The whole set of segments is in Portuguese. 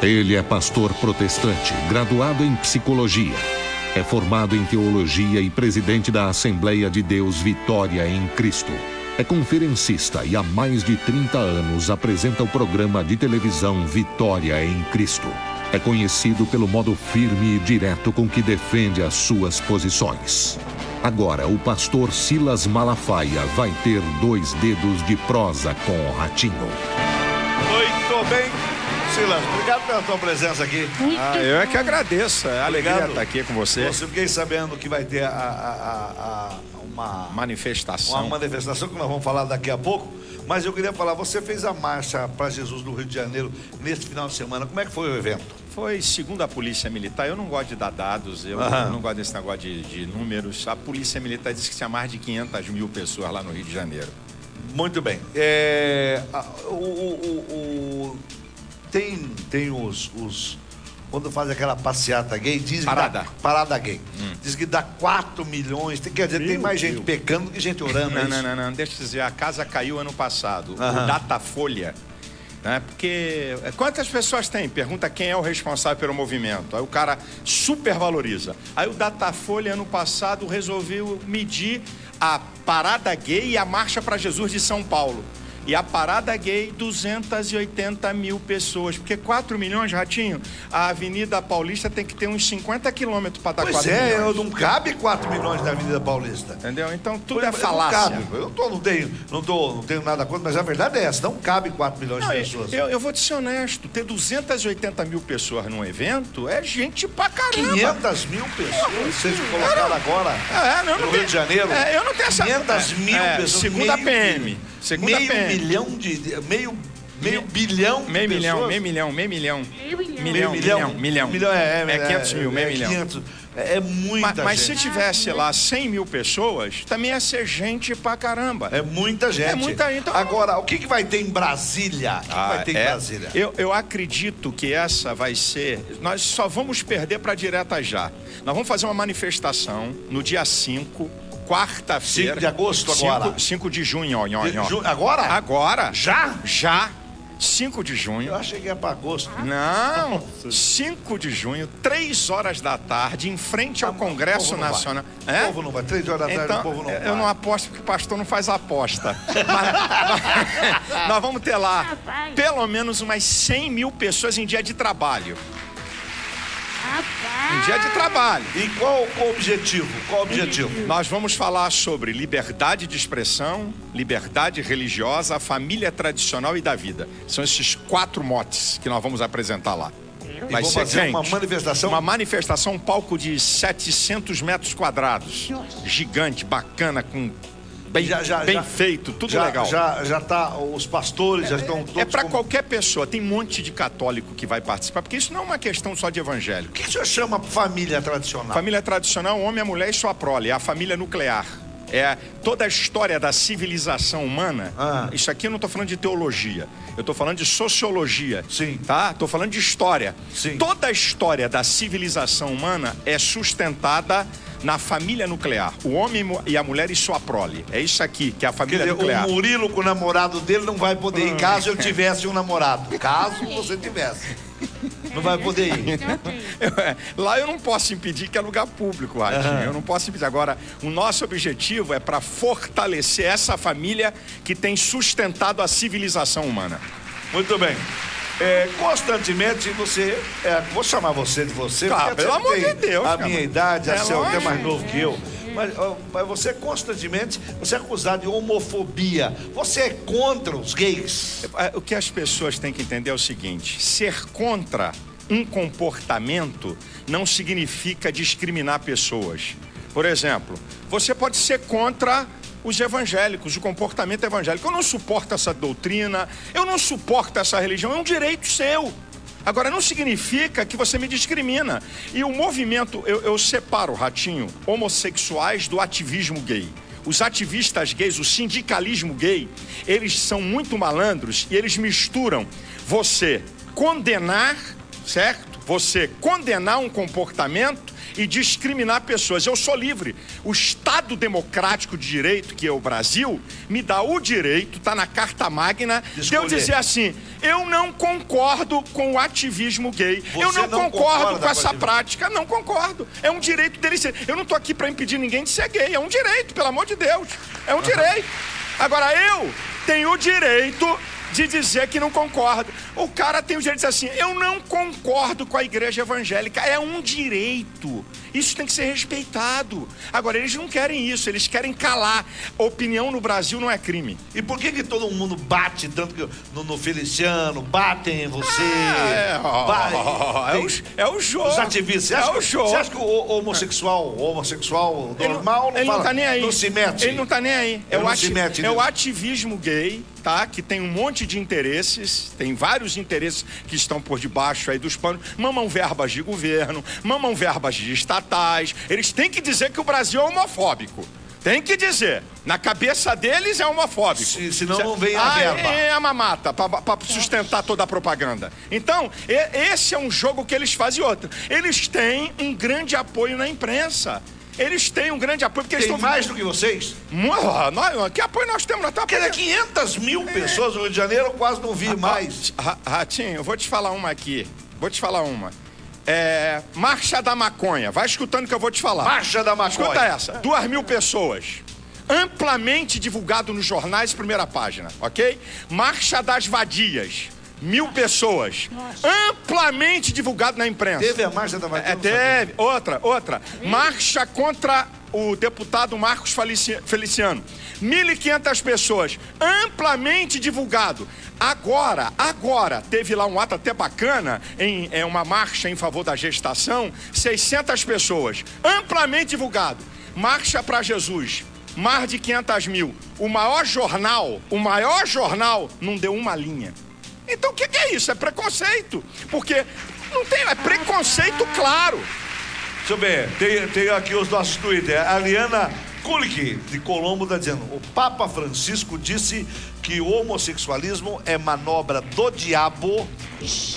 Ele é pastor protestante, graduado em psicologia. É formado em teologia e presidente da Assembleia de Deus Vitória em Cristo. É conferencista e há mais de 30 anos apresenta o programa de televisão Vitória em Cristo. É conhecido pelo modo firme e direto com que defende as suas posições. Agora, o pastor Silas Malafaia vai ter 2 dedos de prosa com o Ratinho. Muito bem. Silas, obrigado pela tua presença aqui. Eu é que agradeço. É alegria estar aqui com você. Eu fiquei sabendo que vai ter uma manifestação. Uma manifestação que nós vamos falar daqui a pouco. Mas eu queria falar, você fez a marcha para Jesus no Rio de Janeiro neste final de semana. Como é que foi o evento? Foi segundo a Polícia Militar. Eu não gosto de dar dados, eu não gosto desse negócio de números. A Polícia Militar disse que tinha mais de 500 mil pessoas lá no Rio de Janeiro. Muito bem. Tem os quando faz aquela passeata gay, diz parada gay. Diz que dá 4 milhões. Quer dizer, tem mais gente pecando do que gente orando. Não. Deixa eu dizer, a casa caiu ano passado. O Datafolha, né? Porque quantas pessoas tem? Pergunta quem é o responsável pelo movimento. Aí o cara supervaloriza. Aí o Datafolha, ano passado, resolveu medir a parada gay e a marcha para Jesus de São Paulo. E a parada gay, 280 mil pessoas. Porque 4 milhões, Ratinho, a Avenida Paulista tem que ter uns 50 quilômetros para dar 4 milhões. Pois é, não cabe 4 milhões na Avenida Paulista. Entendeu? Então tudo é falácia. Não cabe. Não tenho nada contra, mas a verdade é essa. Não cabe 4 milhões de pessoas. Eu vou te ser honesto. Ter 280 mil pessoas num evento é gente pra caramba. 500 mil pessoas? Vocês colocaram agora no Rio de Janeiro? Eu não tenho essa... 500 mil pessoas. Segundo a PM. Meio bilhão de pessoas? É 500 mil, meio milhão. 500, é muita gente. Mas se tivesse lá 100 mil pessoas, também ia ser gente pra caramba. É muita gente. É muita gente. Então... Agora, o que vai ter em Brasília? Brasília? Eu acredito que essa vai ser... Nós só vamos perder pra direta já. Nós vamos fazer uma manifestação no dia 5, quarta-feira. 5 de agosto agora? 5 de junho, Agora? Agora. Já? 5 de junho. Eu achei que ia para agosto. Não, 5 de junho, 3 horas da tarde, em frente ao Congresso Nacional. O povo não vai, 3 horas da tarde, então, o povo não vai. Eu não aposto porque o pastor não faz aposta. Nós vamos ter lá pelo menos umas 100 mil pessoas em dia de trabalho. Em dia de trabalho. E qual o objetivo? Nós vamos falar sobre liberdade de expressão, liberdade religiosa, a família tradicional e da vida. São esses 4 motes que nós vamos apresentar lá. Vai ser fazer uma manifestação? Uma manifestação, um palco de 700 metros quadrados. Gigante, bacana, com... Bem feito, tudo legal. Já tá, os pastores já estão todos... É para qualquer pessoa, tem um monte de católico que vai participar, porque isso não é uma questão só de evangélico. O que o senhor chama família tradicional? Família tradicional, o homem, a mulher e sua prole, é a família nuclear. É toda a história da civilização humana. Isso aqui eu não estou falando de teologia, eu estou falando de sociologia. Sim. Tá? Estou falando de história. Sim. Toda a história da civilização humana é sustentada na família nuclear. O homem e a mulher e sua prole. É isso aqui, que é a família nuclear. O Murilo com o namorado dele não vai poder ir caso eu tivesse um namorado. Caso você tivesse. Não vai poder ir. Lá eu não posso impedir, que é lugar público, Ratinho. Eu não posso impedir. Agora, o nosso objetivo é para fortalecer essa família que tem sustentado a civilização humana. Muito bem. Constantemente você... vou chamar você de você. Claro, pelo amor de Deus. A minha idade, você é até mais novo que eu. Mas você constantemente, você é acusado de homofobia. Você é contra os gays? O que as pessoas têm que entender é o seguinte: ser contra um comportamento não significa discriminar pessoas. Por exemplo, você pode ser contra os evangélicos, o comportamento evangélico. Eu não suporto essa doutrina, eu não suporto essa religião, é um direito seu. Agora, não significa que você me discrimina. E o movimento, eu separo, Ratinho, homossexuais do ativismo gay. Os ativistas gays, o sindicalismo gay, eles são muito malandros e eles misturam você condenar, certo? Você condenar um comportamento e discriminar pessoas. Eu sou livre. O Estado Democrático de Direito, que é o Brasil, me dá o direito, está na Carta Magna, de eu dizer assim, eu não concordo com o ativismo gay. Eu não concordo com essa prática. Não concordo. É um direito dele ser. Eu não estou aqui para impedir ninguém de ser gay. É um direito, pelo amor de Deus. É um direito. Agora, eu tenho o direito de dizer que não concordo. O cara tem o direito de dizer assim, eu não concordo com a igreja evangélica. É um direito. Isso tem que ser respeitado. Agora, eles não querem isso, eles querem calar. Opinião no Brasil não é crime. E por que todo mundo bate tanto que no Feliciano, batem em você? É o jogo. Os ativistas. Você acha que o homossexual normal não tá nem aí. Não se mete? Ele não tá nem aí. É o ativismo gay, tá? Que tem um monte de interesses, tem vários interesses que estão por debaixo aí dos panos. Mamam verbas de governo, mamam verbas de estatais. Eles têm que dizer que o Brasil é homofóbico. Tem que dizer. Na cabeça deles é homofóbico. Senão não vem a verba. É a mamata, para sustentar toda a propaganda. Então, esse é um jogo que eles fazem. Outro. Eles têm um grande apoio na imprensa. Eles têm um grande apoio. Porque tem mais do que vocês? Que apoio nós temos? Porque 500 mil pessoas no Rio de Janeiro, eu quase não vi mais. Ratinho, eu vou te falar uma aqui. Marcha da Maconha. Vai escutando que eu vou te falar. Marcha da Maconha. Escuta essa. 2.000 pessoas. Amplamente divulgado nos jornais, primeira página, ok? Marcha das Vadias. 1.000 pessoas. Nossa. Amplamente divulgado na imprensa. Teve a Marcha da Vadia? Teve. Outra. Marcha contra o deputado Marcos Feliciano. 1.500 pessoas. Amplamente divulgado. Agora, teve lá um ato até bacana, uma marcha em favor da gestação, 600 pessoas. Amplamente divulgado. Marcha para Jesus. Mais de 500 mil. O maior jornal não deu uma linha. Então o que é isso? É preconceito. Porque não tem, é preconceito claro. Deixa eu ver, tem aqui os nossos Twitter. A Liana Kulik, de Colombo, está dizendo: o Papa Francisco disse que o homossexualismo é manobra do diabo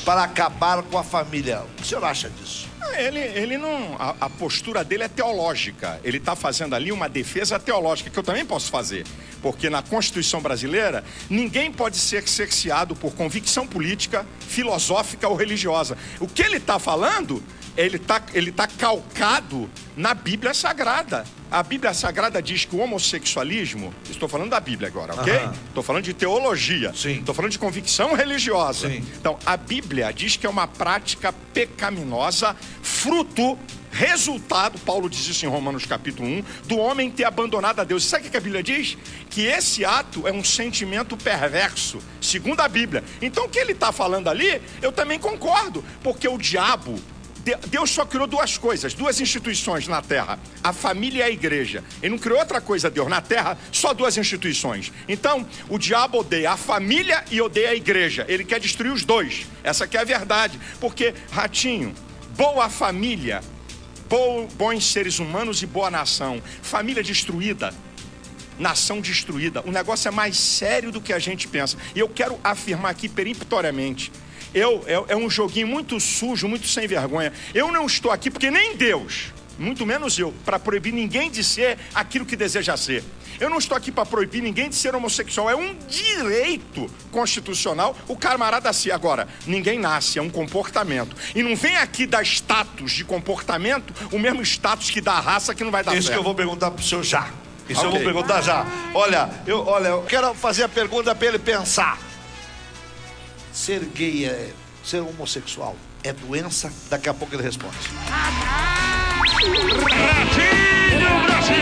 para acabar com a família. O que o senhor acha disso? Ele não... A postura dele é teológica. Ele está fazendo ali uma defesa teológica, que eu também posso fazer. Porque na Constituição brasileira, ninguém pode ser cerceado por convicção política, filosófica ou religiosa. O que ele está falando, ele tá calcado na Bíblia Sagrada. A Bíblia Sagrada diz que o homossexualismo... Estou falando da Bíblia agora, ok? Estou falando de teologia. Estou falando de convicção religiosa. Sim. Então, a Bíblia diz que é uma prática pecaminosa, resultado, Paulo diz isso em Romanos capítulo 1, do homem ter abandonado a Deus. E sabe o que a Bíblia diz? Que esse ato é um sentimento perverso, segundo a Bíblia. Então, o que ele está falando ali, eu também concordo, porque o diabo... Deus só criou duas coisas, duas instituições na terra, a família e a igreja. Ele não criou outra coisa, Deus, na terra, só duas instituições. Então, o diabo odeia a família e odeia a igreja. Ele quer destruir os dois. Essa aqui é a verdade. Porque, Ratinho, boa família, bons seres humanos e boa nação. Família destruída, nação destruída. O negócio é mais sério do que a gente pensa. E eu quero afirmar aqui peremptoriamente, é um joguinho muito sujo, muito sem vergonha. Eu não estou aqui porque nem Deus, muito menos eu, para proibir ninguém de ser aquilo que deseja ser. Eu não estou aqui para proibir ninguém de ser homossexual. É um direito constitucional o camarada ser. Agora, ninguém nasce, é um comportamento. E não vem aqui dar status de comportamento, o mesmo status que dá a raça, que não vai dar certo. Isso que eu vou perguntar pro senhor já. Eu vou perguntar já. Olha, eu quero fazer a pergunta para ele pensar. Ser gay, ser homossexual é doença? Daqui a pouco ele responde. Ratinho Brasil!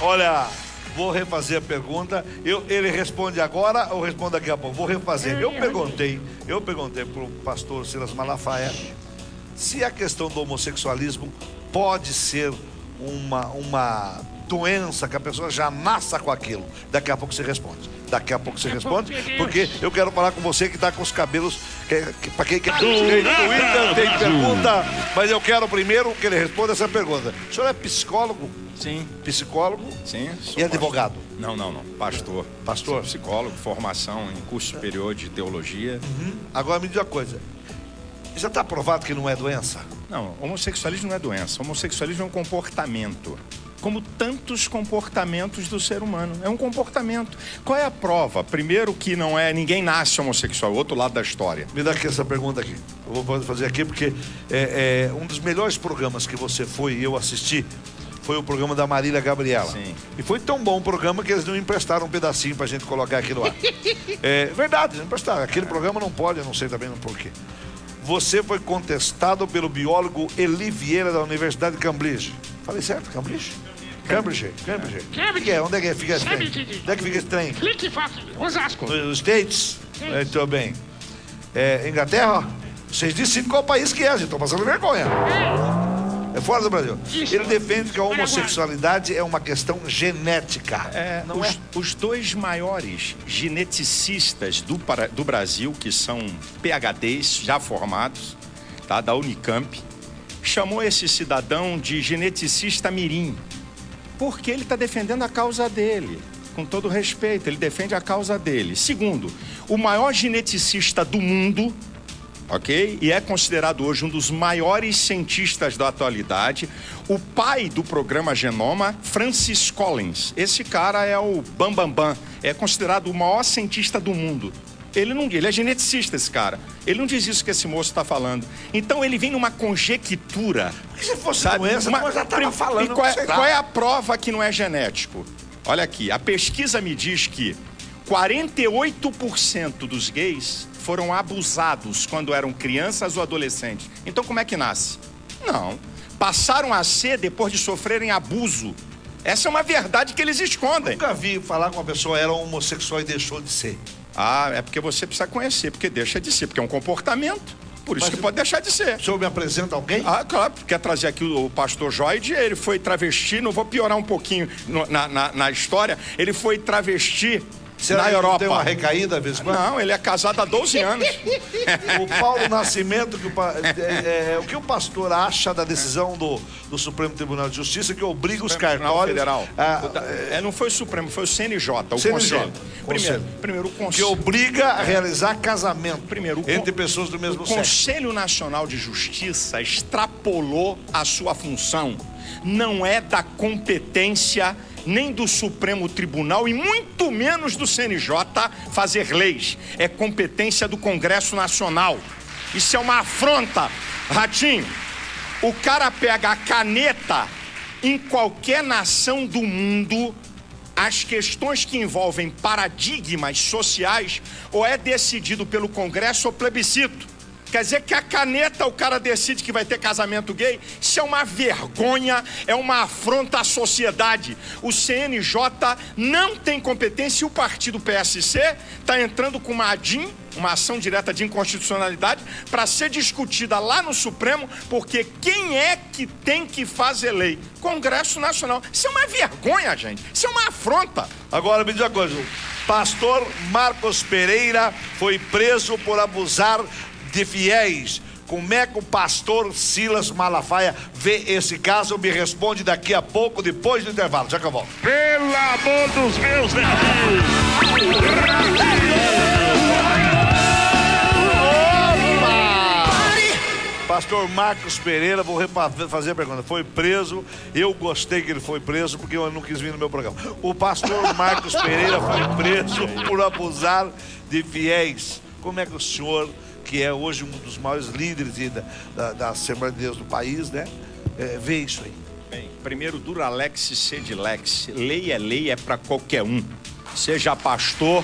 Olha, vou refazer a pergunta. Ele responde agora ou responde daqui a pouco? Vou refazer. Eu perguntei para o pastor Silas Malafaia se a questão do homossexualismo pode ser uma doença, que a pessoa já nasça com aquilo? Daqui a pouco você responde. Daqui a pouco você responde, porque eu quero falar com você que tá com os cabelos. Para quem quer. Twitter tem pergunta, mas eu quero primeiro que ele responda essa pergunta. O senhor é psicólogo? Sim. Psicólogo? Sim. E advogado? Não. Pastor. Pastor? Sou psicólogo, formação em curso superior de teologia. Agora me diz uma coisa. Já está provado que não é doença? Não, homossexualismo não é doença. Homossexualismo é um comportamento. Como tantos comportamentos do ser humano. É um comportamento. Qual é a prova? Primeiro que não é... Ninguém nasce homossexual. Outro lado da história. Me dá aqui essa pergunta aqui. Eu vou fazer aqui porque é um dos melhores programas que você foi e eu assisti foi o programa da Marília Gabriela. Sim. E foi tão bom o programa que eles não emprestaram um pedacinho pra gente colocar aqui no ar. É verdade, não emprestaram. Aquele programa não pode, eu não sei também por quê. Você foi contestado pelo biólogo Eli Vieira da Universidade de Cambridge. Falei certo? Cambridge? Cambridge. Que é? Onde é que fica esse trem? Onde é que fica esse trem? Osasco. Nos States? Muito bem. Inglaterra? Vocês decidem qual país que é, gente. Estão passando vergonha. É fora do Brasil. Ele defende que a homossexualidade é uma questão genética. Os dois maiores geneticistas do Brasil, que são PhDs já formados, tá, da Unicamp, chamou esse cidadão de geneticista mirim, porque ele está defendendo a causa dele. Com todo respeito, ele defende a causa dele. Segundo, o maior geneticista do mundo, ok? E é considerado hoje um dos maiores cientistas da atualidade, o pai do programa Genoma, Francis Collins. Esse cara é o bambambam, é considerado o maior cientista do mundo. Ele é geneticista, esse cara. Ele não diz isso que esse moço está falando. Então ele vem numa conjectura. Porque se fosse doença, eu já estava falando. E qual é a prova que não é genético? Olha aqui, a pesquisa me diz que 48% dos gays foram abusados quando eram crianças ou adolescentes. Então como é que nasce? Não. Passaram a ser depois de sofrerem abuso. Essa é uma verdade que eles escondem. Nunca vi falar que uma pessoa era homossexual e deixou de ser. Ah, é porque você precisa conhecer, porque deixa de ser, porque é um comportamento. Por isso que pode deixar de ser. O senhor me apresenta alguém? Ah, claro, quer trazer aqui o pastor Joide, ele foi travesti, não vou piorar um pouquinho na história, ele foi travesti na Europa. Tem uma recaída, às vezes? Não, ele é casado há 12 anos. O Paulo Nascimento, o que o pastor acha da decisão do Supremo Tribunal de Justiça que obriga os cartórios... Federal. Não foi o Supremo, foi o CNJ, o CNJ. Conselho. Primeiro, o Conselho. Que obriga a realizar casamento entre pessoas do mesmo sexo. O Conselho Nacional de Justiça extrapolou a sua função. Não é da competência nem do Supremo Tribunal e muito menos do CNJ fazer leis. É competência do Congresso Nacional. Isso é uma afronta. Ratinho, o cara pega a caneta em qualquer nação do mundo, as questões que envolvem paradigmas sociais, ou é decidido pelo Congresso ou plebiscito. Quer dizer que a caneta o cara decide que vai ter casamento gay? Isso é uma vergonha, é uma afronta à sociedade. O CNJ não tem competência e o partido PSC está entrando com uma ADIM, uma ação direta de inconstitucionalidade, para ser discutida lá no Supremo, porque quem é que tem que fazer lei? Congresso Nacional. Isso é uma vergonha, gente. Isso é uma afronta. Agora me diz uma coisa, o pastor Marcos Pereira foi preso por abusar de fiéis. Como é que o pastor Silas Malafaia vê esse caso? Me responde daqui a pouco, depois do intervalo. Já que eu volto. Pelo amor dos meus netinhos! Pastor Marcos Pereira, vou fazer a pergunta. Foi preso, eu gostei que ele foi preso, porque eu não quis vir no meu programa. O pastor Marcos Pereira foi preso por abusar de fiéis. Como é que o senhor, que é hoje um dos maiores líderes da Assembleia de Deus do país, né, vê isso aí? Bem, primeiro, Duralex Sedilex. Lei é para qualquer um. Seja pastor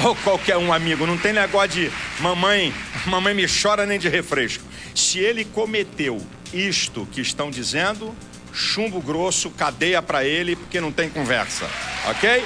ou qualquer um, amigo. Não tem negócio de mamãe me chora nem de refresco. Se ele cometeu isto que estão dizendo, chumbo grosso, cadeia para ele, porque não tem conversa. Ok?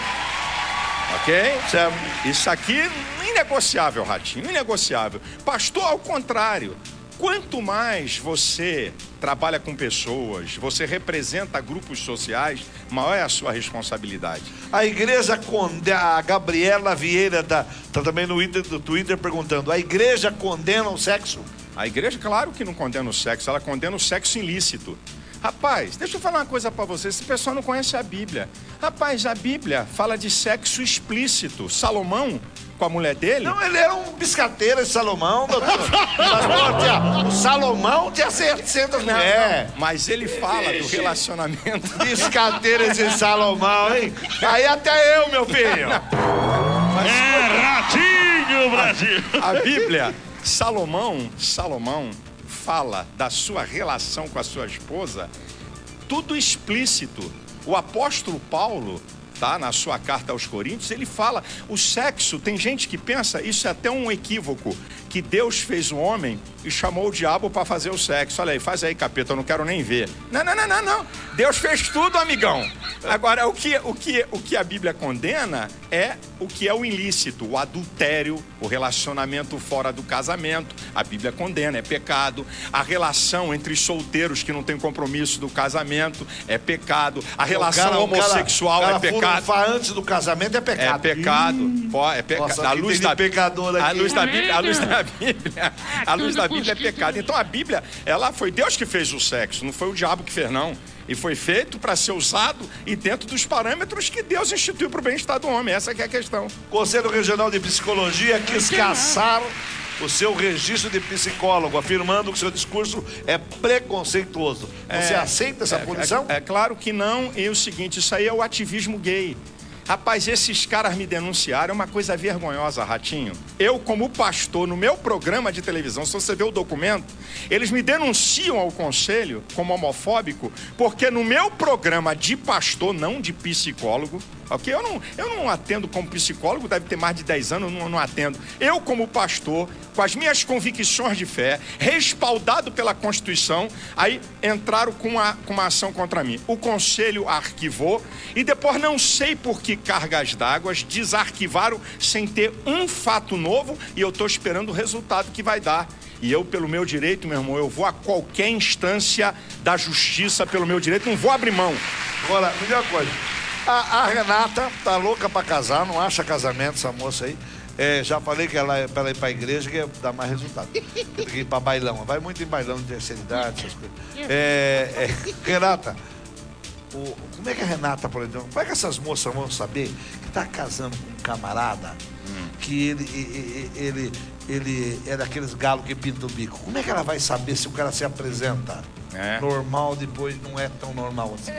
Ok? Certo. Isso aqui, inegociável, Ratinho, inegociável. Pastor, ao contrário. quanto mais você trabalha com pessoas, você representa grupos sociais, maior é a sua responsabilidade. A igreja condena, a Gabriela Vieira tá também no Twitter perguntando, a igreja condena o sexo? A igreja, claro que não condena o sexo, ela condena o sexo ilícito. Rapaz, deixa eu falar uma coisa pra você, esse pessoal não conhece a Bíblia. Rapaz, a Bíblia fala de sexo explícito. Salomão, com a mulher dele... Não, ele era um biscateiro, esse Salomão, doutor. Mas, o Salomão tinha 700 mulheres. Mas ele fala do relacionamento... Biscateiro esse Salomão, hein? Aí até eu, meu filho. Ratinho, Brasil! A Bíblia, Salomão fala da sua relação com a sua esposa, tudo explícito. O apóstolo Paulo, tá, na sua carta aos Coríntios, ele fala, o sexo, tem gente que pensa, isso é até um equívoco, que Deus fez o homem e chamou o diabo para fazer o sexo. Olha aí, faz aí, capeta, eu não quero nem ver. Não. Deus fez tudo, amigão. Agora, o que a Bíblia condena é o que é o ilícito, o adultério, o relacionamento fora do casamento. A Bíblia condena, é pecado. A relação entre solteiros que não tem compromisso do casamento é pecado. A relação homossexual é pecado. Antes do casamento é pecado. É pecado. É pecado. Nossa, a luz da pecador aqui. A luz da Bíblia é pecado. Então a Bíblia, ela foi Deus que fez o sexo, não foi o diabo que fez, não. E foi feito para ser usado e dentro dos parâmetros que Deus instituiu para o bem-estar do homem. Essa que é a questão. Conselho Regional de Psicologia quis caçar o seu registro de psicólogo, afirmando que o seu discurso é preconceituoso. Você aceita essa punição? É claro que não. E o seguinte, isso aí é o ativismo gay. Rapaz, esses caras me denunciaram, é uma coisa vergonhosa, Ratinho. Eu, como pastor, no meu programa de televisão, se você ver o documento, eles me denunciam ao conselho como homofóbico, porque no meu programa de pastor, não de psicólogo, ok? Eu não atendo como psicólogo, deve ter mais de 10 anos, eu não atendo. Eu, como pastor, com as minhas convicções de fé, respaldado pela Constituição, aí entraram com uma ação contra mim. O conselho arquivou e depois não sei por que cargas d'água desarquivaram sem ter um fato novo e eu estou esperando o resultado que vai dar. E eu, pelo meu direito, meu irmão, eu vou a qualquer instância da justiça pelo meu direito, não vou abrir mão. Agora, melhor coisa. A Renata tá louca pra casar, não acha casamento essa moça aí. Já falei que ela pra ir pra igreja que ia dar mais resultado. Tem que ir pra bailão. Vai muito em bailão de terceira idade, essas coisas. Renata, como é que a Renata, por exemplo, como é que essas moças vão saber que tá casando com um camarada que ele é daqueles galos que pinta o bico? Como é que ela vai saber se o cara se apresenta normal, depois não é tão normal assim?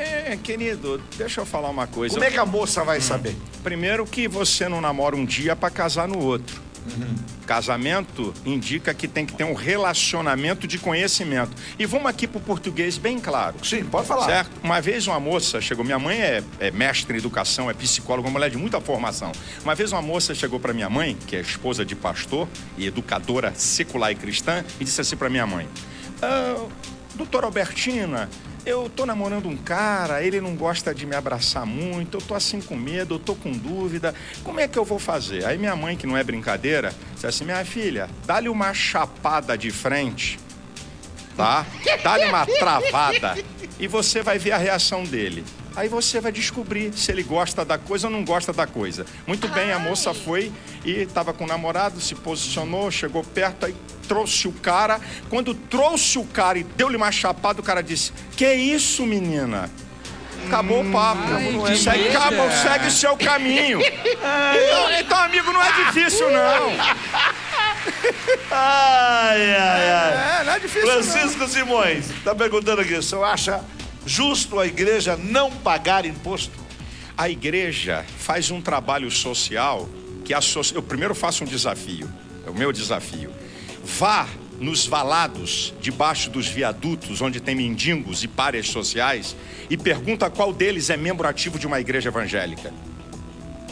Querido, deixa eu falar uma coisa. Como é que a moça vai saber? Primeiro que você não namora um dia para casar no outro. Casamento indica que tem que ter um relacionamento de conhecimento. E vamos aqui pro português bem claro. Sim, pode falar. Certo? Uma vez uma moça chegou, minha mãe é mestre em educação, é psicóloga, uma mulher de muita formação. Uma vez uma moça chegou para minha mãe, que é esposa de pastor e educadora secular e cristã, e disse assim para minha mãe: doutora Albertina, eu tô namorando um cara, ele não gosta de me abraçar muito, eu tô assim com medo, eu tô com dúvida, como é que eu vou fazer? Aí minha mãe, que não é brincadeira, disse assim: minha filha, dá-lhe uma chapada de frente, tá? Dá-lhe uma travada e você vai ver a reação dele. Aí você vai descobrir se ele gosta da coisa ou não gosta da coisa. Muito bem, a moça foi e estava com o namorado, se posicionou, chegou perto, aí trouxe o cara. Quando trouxe o cara e deu-lhe uma chapada, o cara disse: que isso, menina? Acabou o papo. Segue o seu caminho. Então, amigo, não é difícil, não. Não é difícil, Francisco Simões está perguntando aqui: o senhor acha justo a igreja não pagar imposto? A igreja faz um trabalho social que eu primeiro faço um desafio, é o meu desafio. Vá nos valados, debaixo dos viadutos, onde tem mendigos e párias sociais, e pergunta qual deles é membro ativo de uma igreja evangélica.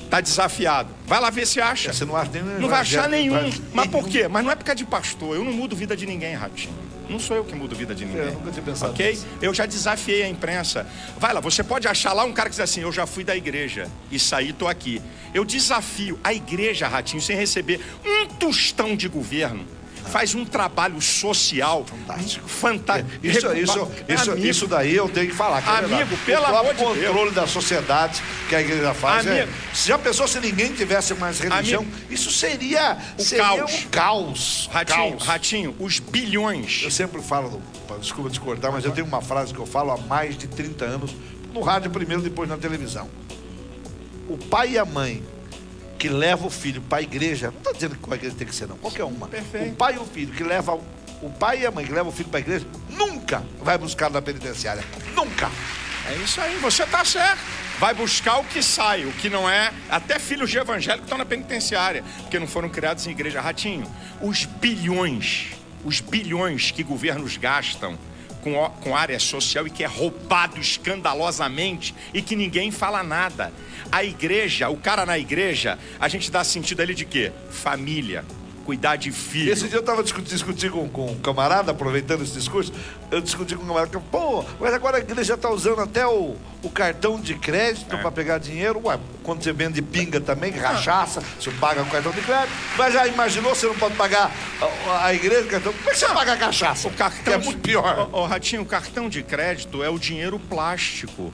Tá desafiado. Vai lá ver se acha. Você não acha nenhum? Não vai achar nenhum. Mas por quê? Mas não é por causa de pastor. Eu não mudo vida de ninguém, Ratinho. Não sou eu que mudo vida de ninguém. Eu nunca tinha pensado ok? nisso. Eu já desafiei a imprensa. Vai lá, você pode achar lá um cara que diz assim: eu já fui da igreja e saí, tô aqui. Eu desafio a igreja, Ratinho, sem receber um tostão de governo. faz um trabalho social fantástico. Isso daí eu tenho que falar. Amigo, pelo amor de Deus. O controle da sociedade que a igreja faz. Já pensou se ninguém tivesse mais religião? Isso seria um caos. Ratinho, os bilhões. Eu sempre falo, desculpa te cortar, mas eu tenho uma frase que eu falo há mais de 30 anos, no rádio primeiro, depois na televisão. O pai e a mãe que leva o filho para a igreja, não estou dizendo que qual igreja tem que ser, não, qualquer uma. Perfeito. O pai e o filho que leva, o pai e a mãe que levam o filho para a igreja, nunca vai buscar na penitenciária. Nunca. É isso aí, você tá certo. Vai buscar o que sai, o que não é. Até filhos de evangélico estão na penitenciária, porque não foram criados em igreja. Ratinho, os bilhões que governos gastam com área social e que é roubado escandalosamente e que ninguém fala nada. A igreja, o cara na igreja, a gente dá sentido ali de quê? Família, cuidar de filho. Esse dia eu estava discutindo com um camarada, aproveitando esse discurso, eu discuti com um camarada, pô, mas agora a igreja está usando até o cartão de crédito para pegar dinheiro. Ué, quando você vende pinga também, cachaça, você paga com cartão de crédito. Mas já imaginou, você não pode pagar a igreja, cartão? Como é que você paga a cachaça? O cartão é muito pior. Ratinho, o cartão de crédito é o dinheiro plástico.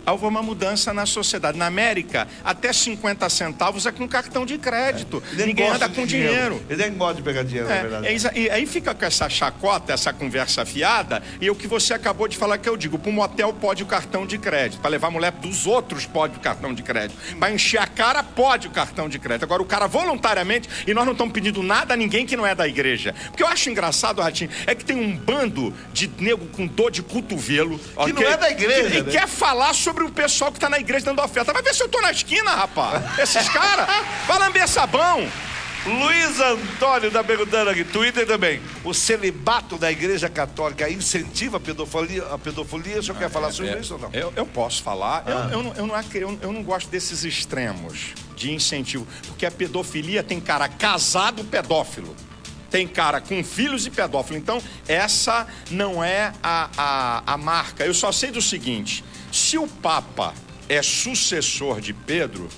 Houve uma mudança na sociedade. Na América, até 50 centavos é com cartão de crédito. Ninguém anda com dinheiro. Ele nem gosta de pegar dinheiro, na verdade. E aí fica com essa chacota, essa conversa fiada, e o que você acabou de falar que eu digo, para o motel pode o cartão de crédito, para levar a mulher dos outros pode o cartão de crédito, para encher a cara pode o cartão de crédito. Agora o cara voluntariamente, e nós não estamos pedindo nada a ninguém que não é da igreja. O que eu acho engraçado, Ratinho, é que tem um bando de nego com dor de cotovelo, que não é da igreja, e quer falar sobre o pessoal que tá na igreja dando oferta. Vai ver se eu tô na esquina, rapaz. Esses caras, vai lamber sabão. Luiz Antônio tá perguntando aqui, Twitter também. O celibato da igreja católica incentiva a pedofilia? O senhor quer falar sobre isso ou não? Eu posso falar. Eu não gosto desses extremos de incentivo. Porque a pedofilia tem cara casado pedófilo. Tem cara com filhos e pedófilo. Então, essa não é a marca. Eu só sei do seguinte: se o Papa é sucessor de Pedro,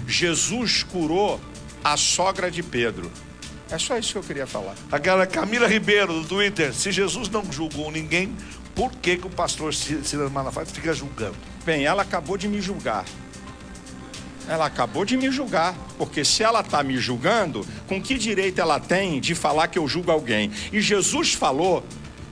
Jesus curou a sogra de Pedro. É só isso que eu queria falar. Aquela Camila Ribeiro, do Twitter: se Jesus não julgou ninguém, por que o pastor Silas Malafaia fica julgando? Bem, ela acabou de me julgar. Porque se ela está me julgando, com que direito ela tem de falar que eu julgo alguém? E Jesus falou,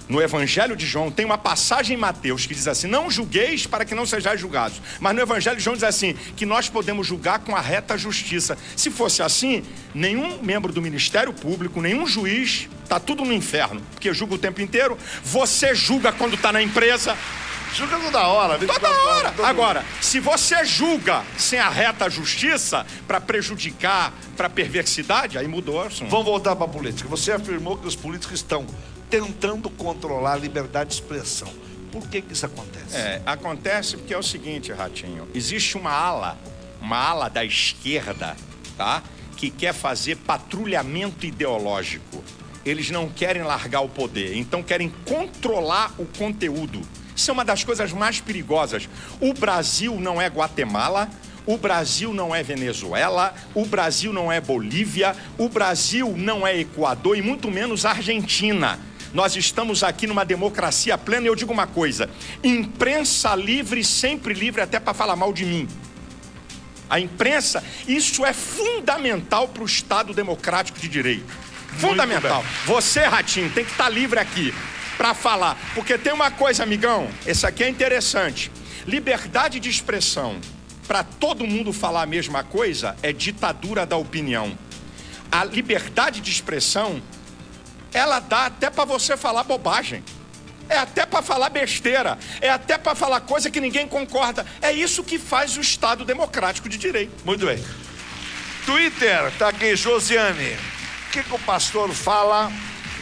no Evangelho de João, tem uma passagem em Mateus que diz assim: não julgueis para que não sejais julgados. Mas no Evangelho de João diz assim, que nós podemos julgar com a reta justiça. Se fosse assim, nenhum membro do Ministério Público, nenhum juiz, está tudo no inferno, porque julga o tempo inteiro. Você julga quando está na empresa. Julga toda hora. Toda hora. Agora, se você julga sem a reta justiça, para prejudicar, para perversidade, aí mudou o assunto. Vamos voltar para a política. Você afirmou que os políticos estão tentando controlar a liberdade de expressão. Por que isso acontece? Acontece porque é o seguinte, Ratinho. Existe uma ala da esquerda, tá? Que quer fazer patrulhamento ideológico. Eles não querem largar o poder, então querem controlar o conteúdo. Isso é uma das coisas mais perigosas. O Brasil não é Guatemala, o Brasil não é Venezuela, o Brasil não é Bolívia, o Brasil não é Equador e muito menos Argentina. Nós estamos aqui numa democracia plena e eu digo uma coisa: imprensa livre, sempre livre, até para falar mal de mim. A imprensa, isso é fundamental para o Estado democrático de direito. Fundamental. Você, Ratinho, tem que estar livre aqui para falar, porque tem uma coisa, amigão, esse aqui é interessante. Liberdade de expressão para todo mundo falar a mesma coisa é ditadura da opinião. A liberdade de expressão, ela dá até para você falar bobagem, é até para falar besteira, é até para falar coisa que ninguém concorda. É isso que faz o Estado democrático de direito. Muito bem. Twitter, tá aqui, Josiane. O que o pastor fala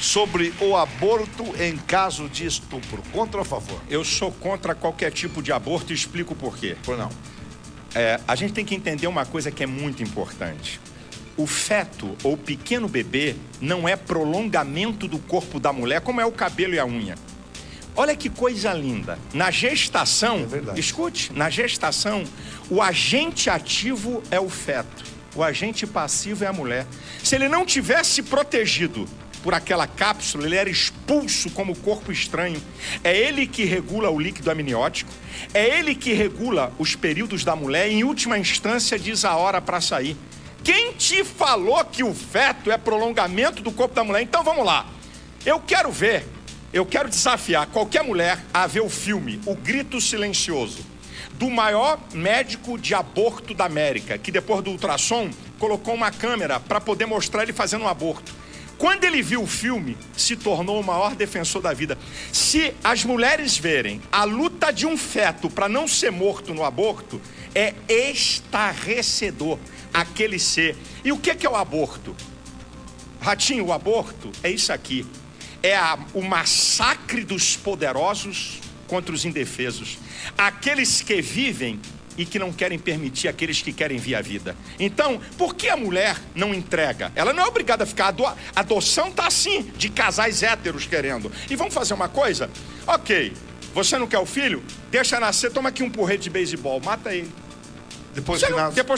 sobre o aborto em caso de estupro? Contra ou a favor? Eu sou contra qualquer tipo de aborto e explico por quê. Por não. A gente tem que entender uma coisa que é muito importante. O feto ou pequeno bebê não é prolongamento do corpo da mulher, como é o cabelo e a unha. Olha que coisa linda. Na gestação, escute, na gestação, o agente ativo é o feto, o agente passivo é a mulher. Se ele não tivesse protegido por aquela cápsula, ele era expulso como corpo estranho. É ele que regula o líquido amniótico, é ele que regula os períodos da mulher e, em última instância, diz a hora para sair. Quem te falou que o feto é prolongamento do corpo da mulher? Então vamos lá. Eu quero desafiar qualquer mulher a ver o filme O Grito Silencioso, do maior médico de aborto da América, que depois do ultrassom colocou uma câmera para poder mostrar ele fazendo um aborto. Quando ele viu o filme, se tornou o maior defensor da vida. Se as mulheres verem a luta de um feto para não ser morto no aborto, é estarrecedor aquele ser. E o que é o aborto? Ratinho, o aborto é isso aqui. É o massacre dos poderosos contra os indefesos. Aqueles que vivem e que não querem permitir aqueles que querem vir à vida. Então, por que a mulher não entrega? Ela não é obrigada a ficar. A adoção tá assim, de casais héteros querendo. E vamos fazer uma coisa? Ok, você não quer o filho? Deixa nascer, toma aqui um porrete de beisebol, mata ele. Depois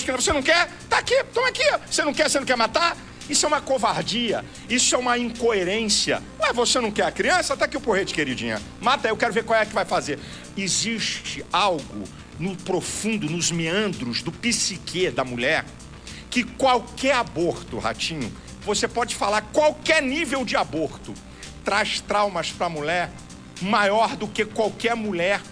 que você não quer? Tá aqui, toma aqui. Você não quer matar? Isso é uma covardia, isso é uma incoerência. Ué, você não quer a criança? Tá aqui o porrete, queridinha. Mata, eu quero ver qual é que vai fazer. Existe algo no profundo, nos meandros do psique da mulher, que qualquer aborto, Ratinho, você pode falar qualquer nível de aborto, traz traumas para a mulher maior do que qualquer mulher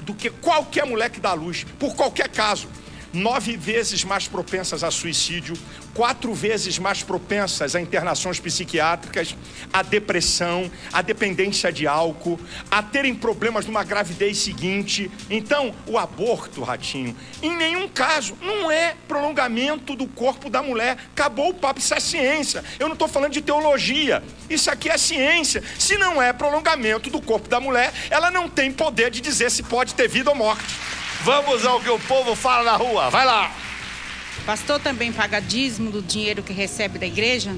que dá luz, por qualquer caso. 9 vezes mais propensas a suicídio, 4 vezes mais propensas a internações psiquiátricas, a depressão, a dependência de álcool, a terem problemas numa gravidez seguinte. Então, o aborto, Ratinho, em nenhum caso, não é prolongamento do corpo da mulher. Acabou o papo, isso é ciência. Eu não estou falando de teologia, isso aqui é ciência. Se não é prolongamento do corpo da mulher, ela não tem poder de dizer se pode ter vida ou morte. Vamos ao que o povo fala na rua. Vai lá. Pastor também paga dízimo do dinheiro que recebe da igreja?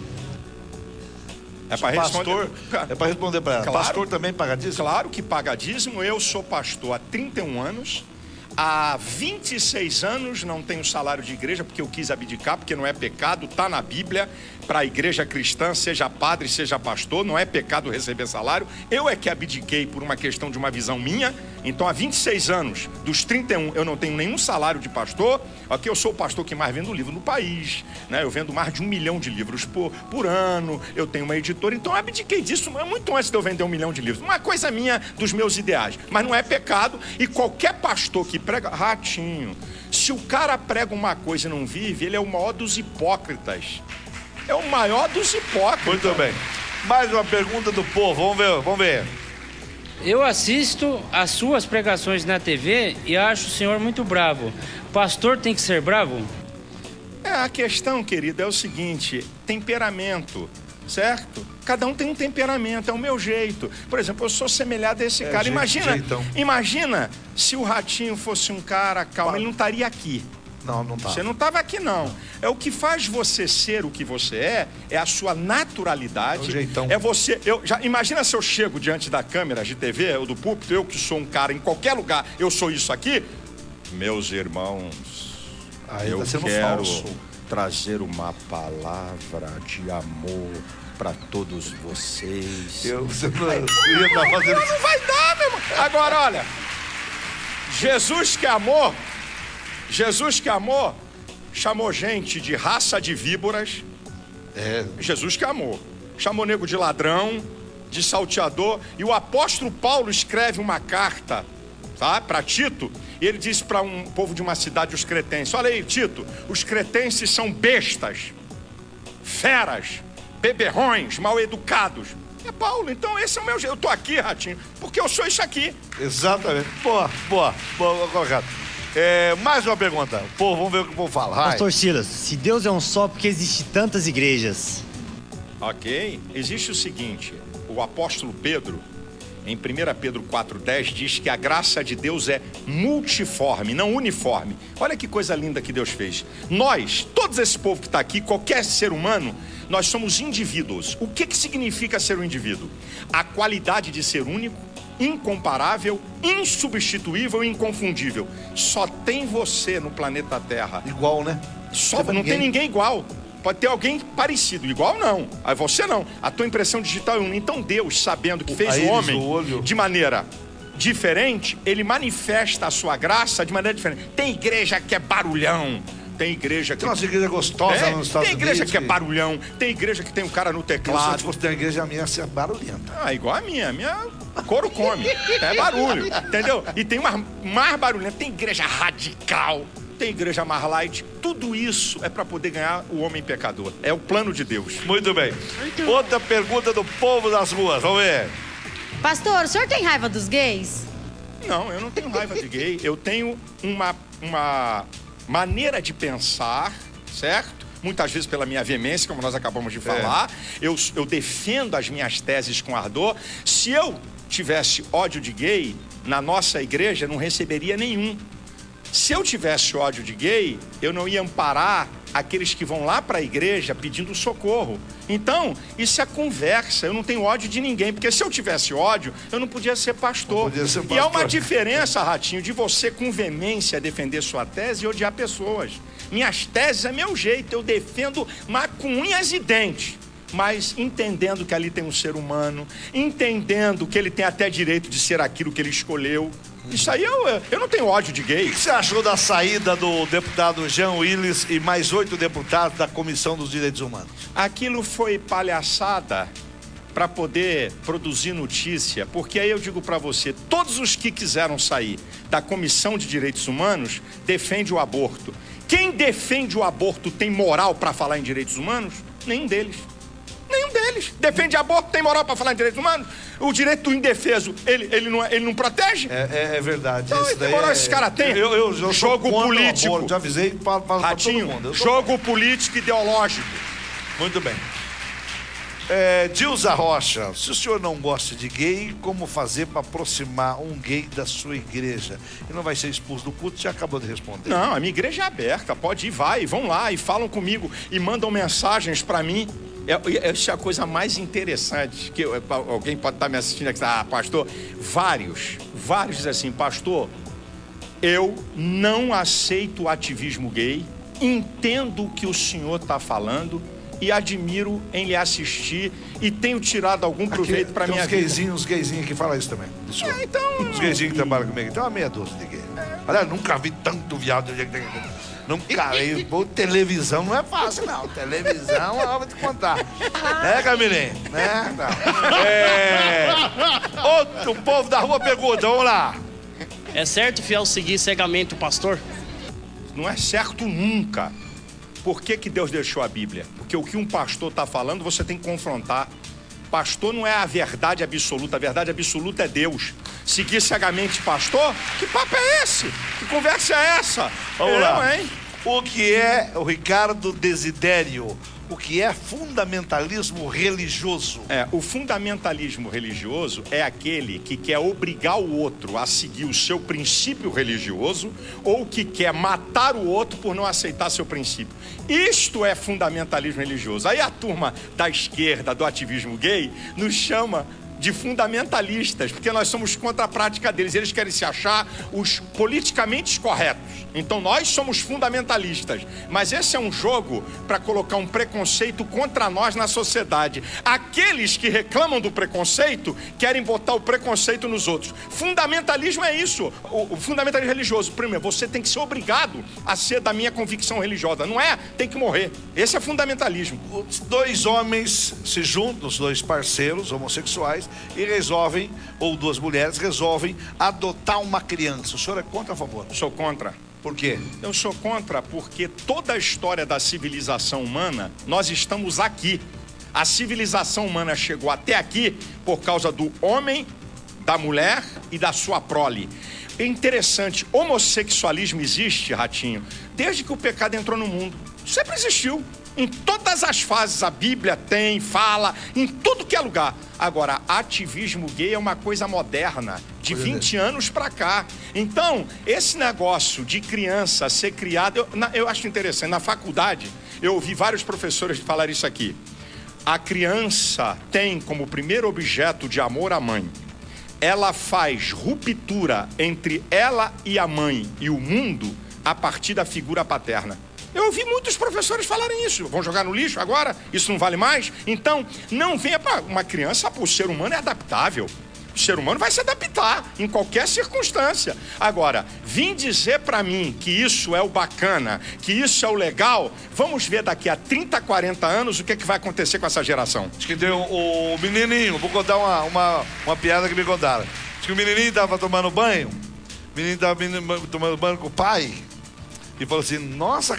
É para responder para ela. Claro, Pastor também paga dízimo? Claro que paga dízimo. Eu sou pastor há 31 anos. Há 26 anos não tenho salário de igreja porque eu quis abdicar, porque não é pecado, está na Bíblia, para a igreja cristã, seja padre, seja pastor, não é pecado receber salário. Eu é que abdiquei por uma questão de uma visão minha. Então há 26 anos, dos 31, eu não tenho nenhum salário de pastor. Aqui eu sou o pastor que mais vende livro no país, né? Eu vendo mais de 1 milhão de livros por ano, eu tenho uma editora. Então eu abdiquei disso muito antes de eu vender 1 milhão de livros. Uma coisa minha, dos meus ideais, mas não é pecado. E qualquer pastor que prega, Ratinho, se o cara prega uma coisa e não vive, ele é o maior dos hipócritas. É o maior dos hipócritas. Muito bem. Mais uma pergunta do povo, vamos ver. Eu assisto as suas pregações na TV e acho o senhor muito bravo. Pastor tem que ser bravo? A questão, querido, é o seguinte: temperamento, certo? Cada um tem um temperamento, é o meu jeito. Por exemplo, eu sou semelhante a esse cara. Imagina se o Ratinho fosse um cara calmo, ele não estaria aqui. Não tá. Você não estava aqui, não. É o que faz você ser o que você é a sua naturalidade. É o jeitão. É você. Imagina se eu chego diante da câmera de TV ou do púlpito, eu que sou um cara em qualquer lugar, eu sou isso aqui. Meus irmãos, eu quero trazer uma palavra de amor para todos vocês. Você não ia estar fazendo isso. Não vai dar, meu irmão. Agora, olha, Jesus que amou, chamou gente de raça de víboras. Jesus que amou. Chamou nego de ladrão, de salteador. E o apóstolo Paulo escreve uma carta, tá, para Tito. E ele diz para um povo de uma cidade, os cretenses: olha aí, Tito, os cretenses são bestas, feras, beberrões, mal educados. É Paulo, então esse é o meu jeito. Eu tô aqui, Ratinho, porque eu sou isso aqui. Exatamente. Boa colocado. Mais uma pergunta. Pô, vamos ver o que o povo fala. Pastor Silas, se Deus é um só, por que existem tantas igrejas? Ok. Existe o seguinte: o apóstolo Pedro, em 1 Pedro 4,10, diz que a graça de Deus é multiforme, não uniforme. Olha que coisa linda que Deus fez. Nós, todos esse povo que está aqui, qualquer ser humano, nós somos indivíduos. O que significa ser um indivíduo? A qualidade de ser único, incomparável, insubstituível e inconfundível. Só tem você no planeta Terra. Igual, né? Não tem ninguém igual. Pode ter alguém parecido, igual não. Aí você não. A tua impressão digital é única. Então Deus, sabendo que fez o homem de maneira diferente, ele manifesta a sua graça de maneira diferente. Tem igreja que é barulhão. Tem igreja que... Tem umas igrejas gostosas nos Estados Unidos. Tem igreja que é barulhão. Tem igreja que tem um cara no teclado. Se fosse ter uma igreja minha, ia ser barulhenta. Ah, igual a minha. A minha couro come. É barulho. Entendeu? E tem uma mais barulhenta. Tem igreja radical. Tem igreja mais light. Tudo isso é para poder ganhar o homem pecador. É o plano de Deus. Muito bem. Outra pergunta do povo das ruas. Vamos ver. Pastor, o senhor tem raiva dos gays? Não, eu não tenho raiva de gay. Eu tenho uma maneira de pensar, certo? Muitas vezes pela minha veemência, como nós acabamos de falar. Eu defendo as minhas teses com ardor. Se eu tivesse ódio de gay, na nossa igreja não receberia nenhum. Se eu tivesse ódio de gay, eu não ia amparar aqueles que vão lá para a igreja pedindo socorro. Então, isso é conversa. Eu não tenho ódio de ninguém, porque se eu tivesse ódio, eu não podia ser pastor. E há uma diferença, Ratinho, de você com veemência defender sua tese e odiar pessoas. Minhas teses é meu jeito, eu defendo, mas com unhas e dentes. Mas entendendo que ali tem um ser humano, entendendo que ele tem até direito de ser aquilo que ele escolheu. Isso aí eu não tenho ódio de gay. O que você achou da saída do deputado Jean Willis e mais 8 deputados da Comissão dos Direitos Humanos? Aquilo foi palhaçada para poder produzir notícia, porque aí eu digo para você, todos os que quiseram sair da Comissão de Direitos Humanos defendem o aborto. Quem defende o aborto tem moral para falar em direitos humanos? Nenhum deles. Nenhum deles. Defende aborto, tem moral para falar em direitos humanos? O direito do indefeso, ele não protege? É verdade. Então, que moral esses caras têm? Eu jogo político. Já avisei para todo mundo. Jogo político ideológico. Muito bem. Dilza Rocha, se o senhor não gosta de gay, como fazer para aproximar um gay da sua igreja? E não vai ser expulso do culto? Já acabou de responder. Não, a minha igreja é aberta, pode ir, vão lá e falam comigo e mandam mensagens para mim. Essa é a coisa mais interessante, que alguém pode estar me assistindo aqui, pastor, vários dizem assim, pastor, eu não aceito o ativismo gay, entendo o que o senhor está falando e admiro em lhe assistir e tenho tirado algum proveito para minha vida. Uns gayzinhos que falam isso também. Então... Os gayzinhos que trabalham comigo, então é uma meia dúzia de gay. Aliás, nunca vi tanto viado. Nunca vi. Televisão não é fácil, não. Televisão, eu vou te contar. Camilinha? Outro povo da rua pergunta, vamos lá. É certo, fiel, seguir cegamente o pastor? Não é certo nunca. Por que Deus deixou a Bíblia? Porque o que um pastor está falando, você tem que confrontar. Pastor não é a verdade absoluta é Deus. Seguir cegamente pastor? Que papo é esse? Que conversa é essa? Vamos lá. Hein? O que é, o Ricardo Desidério, o que é fundamentalismo religioso? O fundamentalismo religioso é aquele que quer obrigar o outro a seguir o seu princípio religioso ou que quer matar o outro por não aceitar seu princípio. Isto é fundamentalismo religioso. Aí a turma da esquerda, do ativismo gay, nos chama de fundamentalistas, porque nós somos contra a prática deles. Eles querem se achar os politicamente corretos. Então nós somos fundamentalistas. Mas esse é um jogo para colocar um preconceito contra nós na sociedade. Aqueles que reclamam do preconceito querem botar o preconceito nos outros. Fundamentalismo é isso. O fundamentalismo religioso. Primeiro, você tem que ser obrigado a ser da minha convicção religiosa. Não é? Tem que morrer. Esse é fundamentalismo. Os dois homens se juntam, os dois parceiros homossexuais, e resolvem, ou duas mulheres resolvem adotar uma criança. O senhor é contra ou a favor? Sou contra. Por quê? Eu sou contra porque toda a história da civilização humana, nós estamos aqui. A civilização humana chegou até aqui por causa do homem, da mulher e da sua prole. É interessante, homossexualismo existe, Ratinho, desde que o pecado entrou no mundo. Sempre existiu. Em todas as fases, a Bíblia tem, fala, em tudo que é lugar. Agora, ativismo gay é uma coisa moderna, de 20 anos pra cá. Então, esse negócio de criança ser criada, eu acho interessante. Na faculdade, eu ouvi vários professores falar isso aqui. A criança tem como primeiro objeto de amor a mãe. Ela faz ruptura entre ela e a mãe e o mundo a partir da figura paterna. Eu ouvi muitos professores falarem isso. Vão jogar no lixo agora? Isso não vale mais? Então, não venha para uma criança, o ser humano é adaptável. O ser humano vai se adaptar em qualquer circunstância. Agora, vim dizer para mim que isso é o bacana, que isso é o legal, vamos ver daqui a 30, 40 anos o que vai acontecer com essa geração. Acho que deu o menininho, vou contar uma piada que me contaram. Acho que o menininho estava tomando banho, tomando banho com o pai, e falou assim, nossa,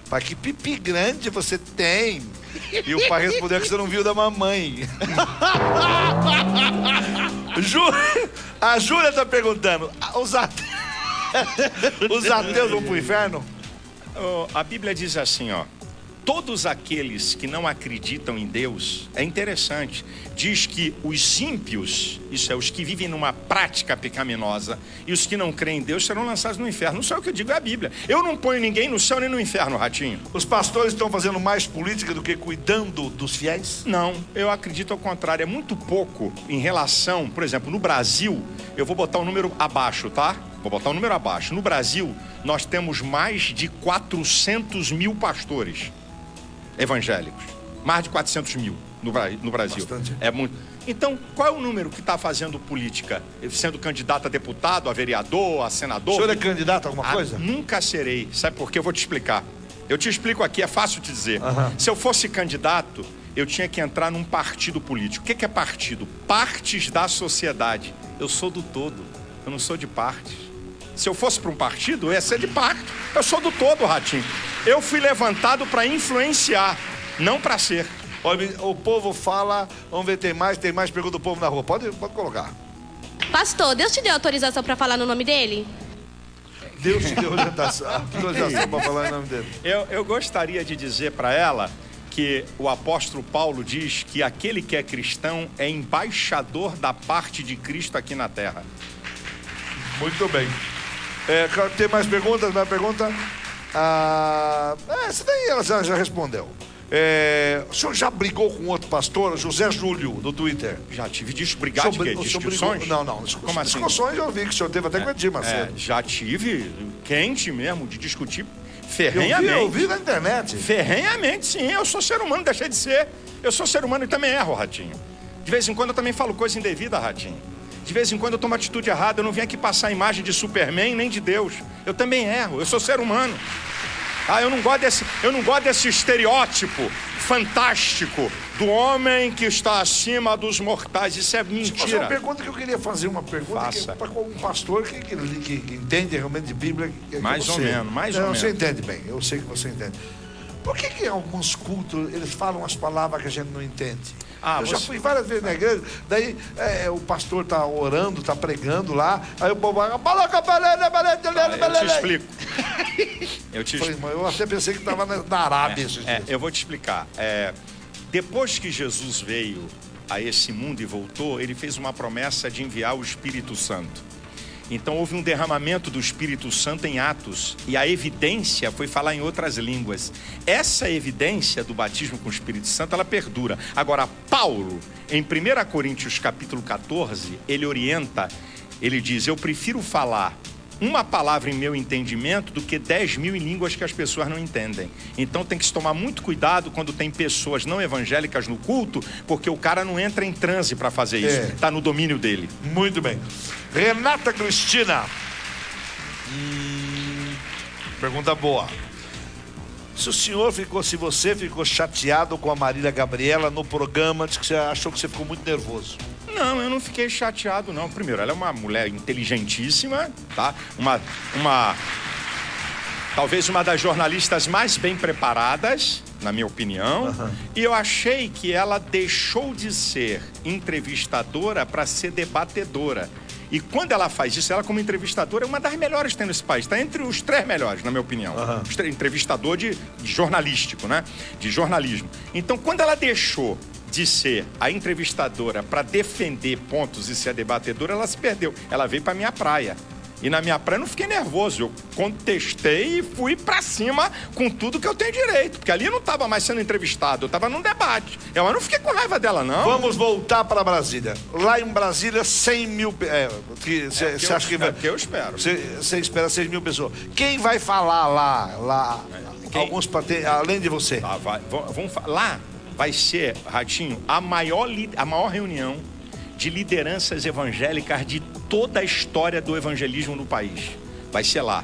pai, que pipi grande você tem. E o pai respondeu que você não viu da mamãe. A Júlia tá perguntando, os ateus vão pro inferno? A Bíblia diz assim, ó. Todos aqueles que não acreditam em Deus, é interessante, diz que os ímpios, isso é, os que vivem numa prática pecaminosa, e os que não creem em Deus serão lançados no inferno. Não sei o que eu digo, é a Bíblia. Eu não ponho ninguém no céu nem no inferno, Ratinho. Os pastores estão fazendo mais política do que cuidando dos fiéis? Não, eu acredito ao contrário, é muito pouco em relação, por exemplo, no Brasil, eu vou botar um número abaixo, tá? Vou botar um número abaixo. No Brasil, nós temos mais de 400 mil pastores evangélicos, mais de 400 mil no Brasil. Bastante. É muito. Então, qual é o número que está fazendo política? Sendo candidato a deputado, a vereador, a senador? O senhor é candidato a alguma coisa? Nunca serei. Sabe por quê? Eu vou te explicar. Eu te explico aqui, é fácil te dizer. Se eu fosse candidato, eu tinha que entrar num partido político. O que é partido? Partes da sociedade. Eu sou do todo, eu não sou de partes. Se eu fosse para um partido, eu ia ser de parte. Eu sou do todo, Ratinho. Eu fui levantado para influenciar, não para ser. Olha, o povo fala, vamos ver, tem mais pergunta do povo na rua. Pode colocar. Pastor, Deus te deu autorização para falar no nome dele? Deus te deu autorização para falar em nome dele. Eu gostaria de dizer para ela que o apóstolo Paulo diz que aquele que é cristão é embaixador da parte de Cristo aqui na terra. Muito bem. Tem mais perguntas? Essa daí ela já respondeu. O senhor já brigou com outro pastor, José Júlio, do Twitter? Já tive de brigar de quê? Discussões? Não. Como assim? Discussões eu vi que o senhor teve até com o Edir Macedo. Já tive, quente mesmo, de discutir ferrenhamente. Eu vi na internet. Ferrenhamente, sim. Eu sou ser humano, deixei de ser. Eu sou ser humano e também erro, Ratinho. De vez em quando eu também falo coisa indevida, Ratinho. De vez em quando eu tomo atitude errada. Eu não vim aqui passar a imagem de Superman nem de Deus. Eu também erro. Eu sou ser humano. Eu não gosto desse estereótipo fantástico do homem que está acima dos mortais. Isso é mentira. Uma pergunta que eu queria fazer, uma pergunta para um pastor que entende realmente de Bíblia. Mais ou menos. Você entende bem, eu sei que você entende. Por que em alguns cultos eles falam as palavras que a gente não entende? Eu já fui várias vezes na igreja, daí o pastor tá orando, tá pregando lá, aí o povo vai... Eu te explico. Eu até pensei que estava na Arábia esses dias. Eu vou te explicar. Depois que Jesus veio a esse mundo e voltou, ele fez uma promessa de enviar o Espírito Santo. Então houve um derramamento do Espírito Santo em Atos, e a evidência foi falar em outras línguas. Essa evidência do batismo com o Espírito Santo, ela perdura. Agora, Paulo, em 1 Coríntios capítulo 14, ele orienta, ele diz, eu prefiro falar uma palavra em meu entendimento do que 10.000 em línguas que as pessoas não entendem. Então tem que se tomar muito cuidado quando tem pessoas não evangélicas no culto, porque o cara não entra em transe para fazer isso. Está no domínio dele. Muito bem. Renata Cristina. Pergunta boa. Se você ficou chateado com a Marília Gabriela no programa, diz que você achou que você ficou muito nervoso. Não, eu não fiquei chateado, não. Primeiro, ela é uma mulher inteligentíssima, tá? Talvez uma das jornalistas mais bem preparadas, na minha opinião. E eu achei que ela deixou de ser entrevistadora para ser debatedora. E quando ela faz isso, ela como entrevistadora é uma das melhores que tem nesse país. Está entre os 3 melhores, na minha opinião. Entrevistador de jornalístico, né? De jornalismo. Então, quando ela deixou de ser a entrevistadora para defender pontos e ser a debatedora, ela se perdeu. Ela veio para minha praia. E na minha praia eu não fiquei nervoso. Eu contestei e fui para cima com tudo que eu tenho direito. Porque ali eu não estava mais sendo entrevistado, eu estava num debate. Eu não fiquei com raiva dela, não. Vamos voltar para Brasília. Lá em Brasília, 100 mil... Você acha que vai... eu espero. Você espera 6 mil pessoas. Quem vai falar lá? Alguns para ter, além de você. Tá, lá vai ser, Ratinho, a maior reunião de lideranças evangélicas de toda a história do evangelismo no país. Vai ser lá.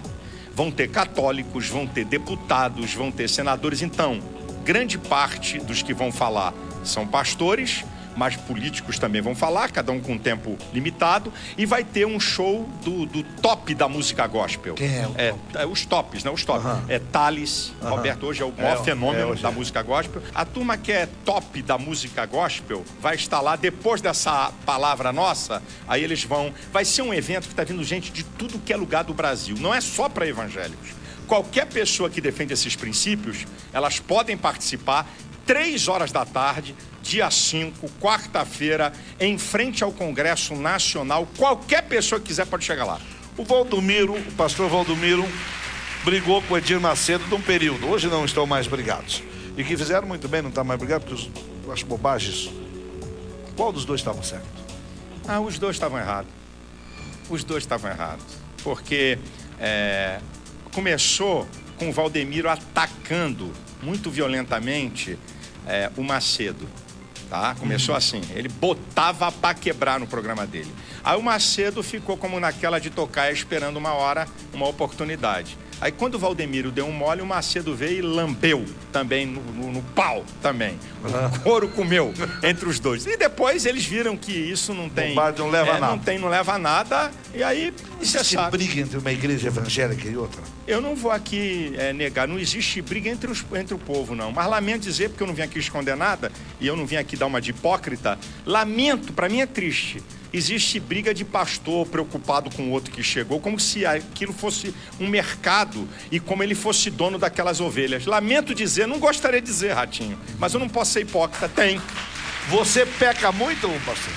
Vão ter católicos, vão ter deputados, vão ter senadores. Então, grande parte dos que vão falar são pastores, mas políticos também vão falar, cada um com um tempo limitado, e vai ter um show do top da música gospel. Quem é os tops, né? Os tops. É Thales, Roberto, hoje é o maior fenômeno da música gospel. A turma que é top da música gospel vai estar lá depois dessa palavra nossa, aí eles vão... Vai ser um evento que está vindo gente de tudo que é lugar do Brasil, não é só para evangélicos. Qualquer pessoa que defende esses princípios, elas podem participar 3 horas da tarde, dia 5, quarta-feira, em frente ao Congresso Nacional. Qualquer pessoa que quiser pode chegar lá. O pastor Valdomiro, brigou com o Edir Macedo de um período. Hoje não estão mais brigados. E que fizeram muito bem não estar mais brigado, porque eu acho bobagens. Qual dos dois estava certo? Os dois estavam errados. Os dois estavam errados. Porque começou com o Valdemiro atacando muito violentamente o Macedo. Tá? Começou assim, ele botava para quebrar no programa dele. Aí o Macedo ficou como naquela de tocar esperando uma hora, uma oportunidade. Aí quando o Valdemiro deu um mole, o Macedo veio e lambeu também no pau também. O couro comeu entre os dois. E depois eles viram que isso não tem... Não leva a nada. Não leva a nada. E aí... Existe briga entre uma igreja evangélica e outra? Eu não vou aqui negar, não existe briga entre o povo, não. Mas lamento dizer, porque eu não vim aqui esconder nada, e eu não vim aqui dar uma de hipócrita, lamento, para mim é triste. Existe briga de pastor preocupado com o outro que chegou, como se aquilo fosse um mercado e como ele fosse dono daquelas ovelhas. Lamento dizer, não gostaria de dizer, Ratinho, mas eu não posso ser hipócrita. Tem. Você peca muito, pastor?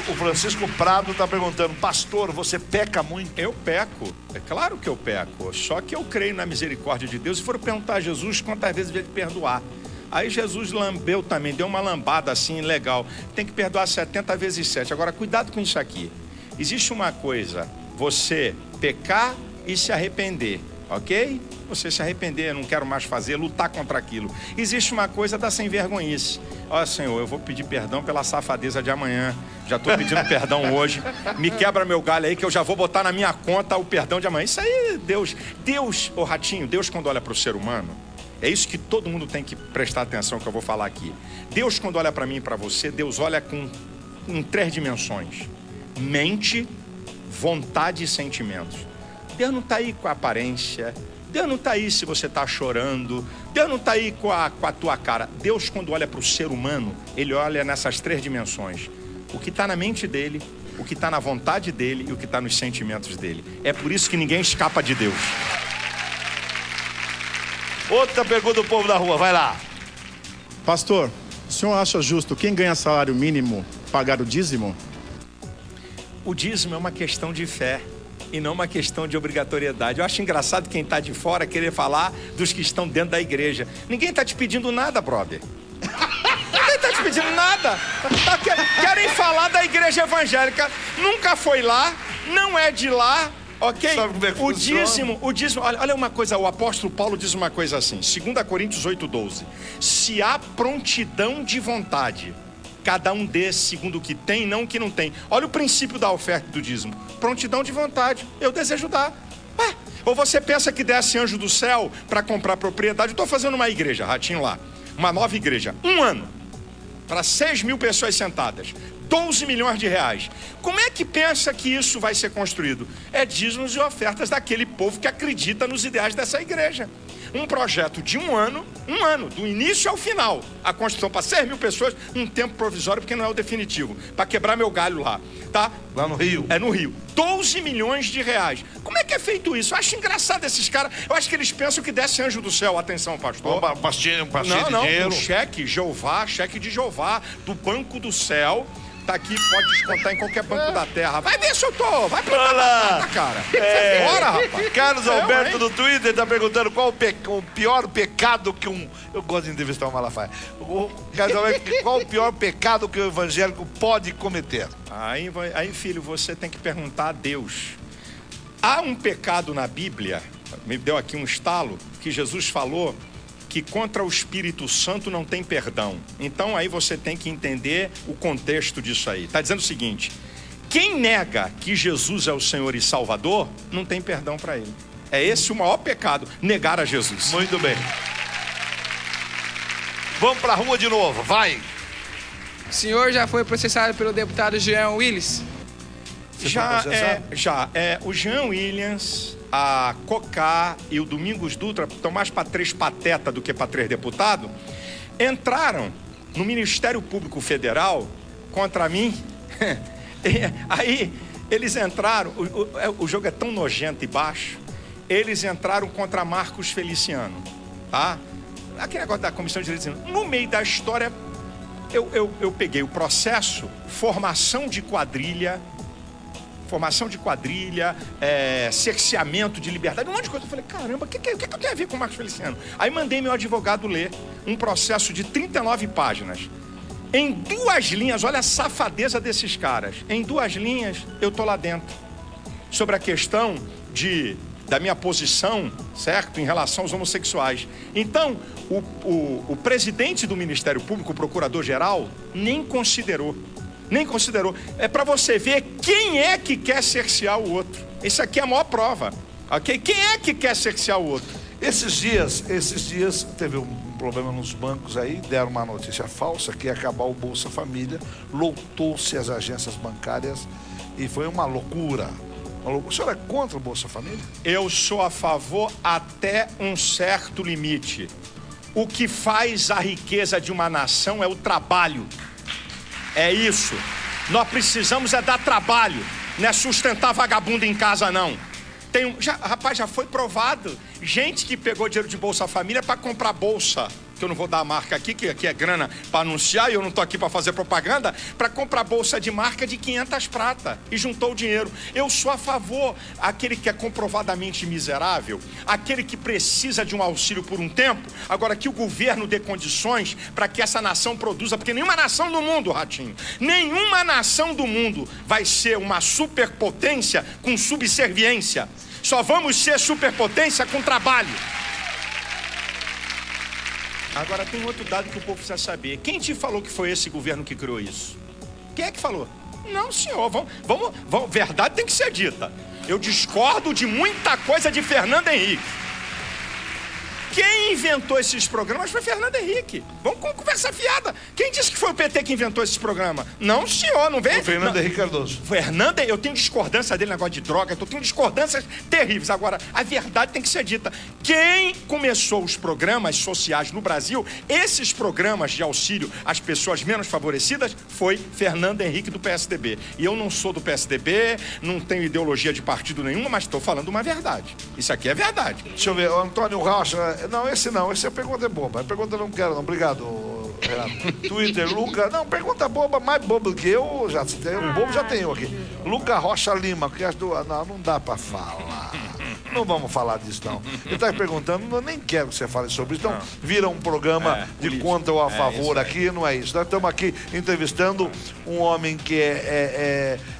O Francisco Prado está perguntando, pastor, você peca muito? Eu peco, é claro que eu peco, só que eu creio na misericórdia de Deus. Se for perguntar a Jesus quantas vezes ele perdoar, aí Jesus lambeu também, deu uma lambada assim legal, tem que perdoar 70 vezes 7. Agora cuidado com isso aqui, existe uma coisa, você pecar e se arrepender, ok? Você se arrepender, não quero mais fazer, lutar contra aquilo. Existe uma coisa da sem vergonhice. Ó, Senhor, eu vou pedir perdão pela safadeza de amanhã. Já estou pedindo perdão hoje. Me quebra meu galho aí que eu já vou botar na minha conta o perdão de amanhã. Isso aí, Deus, ô Ratinho, Deus quando olha para o ser humano, é isso que todo mundo tem que prestar atenção que eu vou falar aqui. Deus quando olha para mim e para você, Deus olha em 3 dimensões. Mente, vontade e sentimentos. Deus não está aí com a aparência. Deus não está aí se você está chorando. Deus não está aí com a tua cara. Deus, quando olha para o ser humano, ele olha nessas 3 dimensões. O que está na mente dele, o que está na vontade dele e o que está nos sentimentos dele. É por isso que ninguém escapa de Deus. Outra pergunta do povo da rua, vai lá. Pastor, o senhor acha justo quem ganha salário mínimo pagar o dízimo? O dízimo é uma questão de fé e não uma questão de obrigatoriedade. Eu acho engraçado quem está de fora querer falar dos que estão dentro da igreja. Ninguém está te pedindo nada, brother. Ninguém está te pedindo nada. Querem falar da igreja evangélica. Nunca foi lá, não é de lá, ok? O dízimo, olha uma coisa, o apóstolo Paulo diz uma coisa assim, 2 Coríntios 8:12. Se há prontidão de vontade, cada um dê segundo o que tem, não o que não tem. Olha o princípio da oferta do dízimo. Prontidão de vontade. Eu desejo dar. Ou você pensa que desce anjo do céu para comprar propriedade? Eu estou fazendo uma igreja, Ratinho lá. Uma nova igreja. 1 ano. Para 6.000 pessoas sentadas. 12 milhões de reais. Como é que pensa que isso vai ser construído? É dízimos e ofertas daquele povo que acredita nos ideais dessa igreja. Um projeto de 1 ano, do início ao final. A construção para 6.000 pessoas, um tempo provisório, porque não é o definitivo. Para quebrar meu galho lá, tá? Lá no Rio. É no Rio. 12 milhões de reais. Como é que é feito isso? Eu acho engraçado esses caras. Eu acho que eles pensam que desce anjo do céu. Atenção, pastor. Um pastinho de dinheiro. Um cheque de Jeová, do banco do céu. Tá aqui, pode descontar em qualquer banco da terra. Vai ver se eu tô. Vai pra lá, cara. Bora, rapaz. Carlos Alberto do Twitter tá perguntando qual o pior pecado que um... Eu gosto de entrevistar o Malafaia. Carlos Alberto, qual o pior pecado que o evangélico pode cometer? Aí, filho, você tem que perguntar a Deus. Há um pecado na Bíblia me deu aqui um estalo, que Jesus falou que contra o Espírito Santo não tem perdão. Então aí você tem que entender o contexto disso aí. Está dizendo o seguinte: quem nega que Jesus é o Senhor e Salvador, não tem perdão para ele. É esse o maior pecado, negar a Jesus. Muito bem. Vamos para a rua de novo, vai. O senhor já foi processado pelo deputado Jean Willis? O Jean Williams, a Cocá e o Domingos Dutra, estão mais para 3 patetas do que para 3 deputados, entraram no Ministério Público Federal contra mim. Aí eles entraram, o jogo é tão nojento e baixo, eles entraram contra Marcos Feliciano, tá? Aquele negócio da Comissão de Direitos Humanos. No meio da história, eu peguei o processo, formação de quadrilha, cerceamento de liberdade, um monte de coisa. Eu falei, caramba, o que eu tenho a ver com o Marcos Feliciano? Aí mandei meu advogado ler um processo de 39 páginas. Em 2 linhas, olha a safadeza desses caras. Em 2 linhas, eu tô lá dentro. Sobre a questão da minha posição, certo? Em relação aos homossexuais. Então, o presidente do Ministério Público, o procurador-geral, nem considerou. É para você ver quem é que quer cercear o outro. Isso aqui é a maior prova, ok? Quem é que quer cercear o outro? Esses dias teve um problema nos bancos aí, deram uma notícia falsa que ia acabar o Bolsa Família, lotou-se as agências bancárias e foi uma loucura. O senhor é contra o Bolsa Família? Eu sou a favor até um certo limite. O que faz a riqueza de uma nação é o trabalho. É isso. Nós precisamos dar trabalho. Não é sustentar vagabundo em casa, não. Rapaz, já foi provado. Gente que pegou dinheiro de Bolsa Família para comprar bolsa, que eu não vou dar a marca aqui, que aqui é grana para anunciar, e eu não tô aqui para fazer propaganda, para comprar bolsa de marca de 500 prata e juntou o dinheiro. Eu sou a favor, aquele que é comprovadamente miserável, aquele que precisa de um auxílio por um tempo, agora que o governo dê condições para que essa nação produza, porque nenhuma nação do mundo, Ratinho, nenhuma nação do mundo vai ser uma superpotência com subserviência. Só vamos ser superpotência com trabalho. Agora tem outro dado que o povo precisa saber. Quem te falou que foi esse governo que criou isso? Quem é que falou? Não, senhor. Vamos, verdade tem que ser dita. Eu discordo de muita coisa de Fernando Henrique. Quem inventou esses programas foi Fernando Henrique. Vamos conversar fiada. Quem disse que foi o PT que inventou esses programas? Não, senhor, não vem? O Fernando Henrique Cardoso. Eu tenho discordância dele, negócio de droga, eu tenho discordâncias terríveis. Agora, a verdade tem que ser dita. Quem começou os programas sociais no Brasil, esses programas de auxílio às pessoas menos favorecidas, foi Fernando Henrique do PSDB. E eu não sou do PSDB, não tenho ideologia de partido nenhuma, mas estou falando uma verdade. Isso aqui é verdade. Deixa eu ver, o Antônio Rocha... Não, esse a pergunta é boba. A pergunta eu não quero, não. Obrigado, Renato. Twitter, Luca. Não, pergunta boba, mais boba do que eu já citei. O bobo já tenho aqui. Luca Rocha Lima, que acho do. Não dá pra falar. Não vamos falar disso, não. Ele está perguntando, eu nem quero que você fale sobre isso. Então, vira um programa de contra ou a favor aqui, não é isso. Nós estamos aqui entrevistando um homem que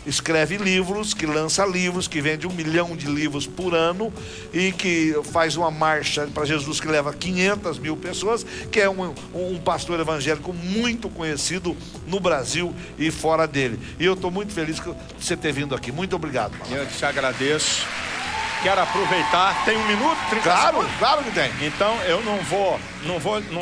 escreve livros, que lança livros, que vende 1 milhão de livros por ano e que faz uma marcha para Jesus que leva 500 mil pessoas, que é um pastor evangélico muito conhecido no Brasil e fora dele. E eu estou muito feliz de você ter vindo aqui. Muito obrigado, mano. Eu te agradeço. Quero aproveitar, tem 1 minuto, 30 segundos? Claro que tem. Então eu não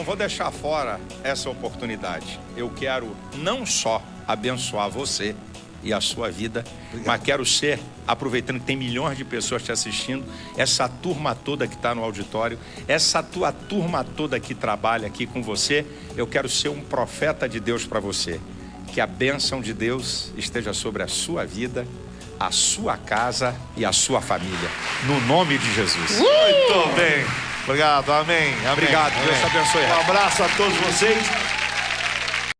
vou deixar fora essa oportunidade. Eu quero não só abençoar você e a sua vida, mas quero ser, aproveitando que tem milhões de pessoas te assistindo, essa turma toda que está no auditório, essa tua turma toda que trabalha aqui com você, eu quero ser um profeta de Deus para você. Que a bênção de Deus esteja sobre a sua vida, a sua casa e a sua família. No nome de Jesus. Muito bem. Obrigado. Amém. Obrigado. Amém. Deus te abençoe. Um abraço a todos vocês.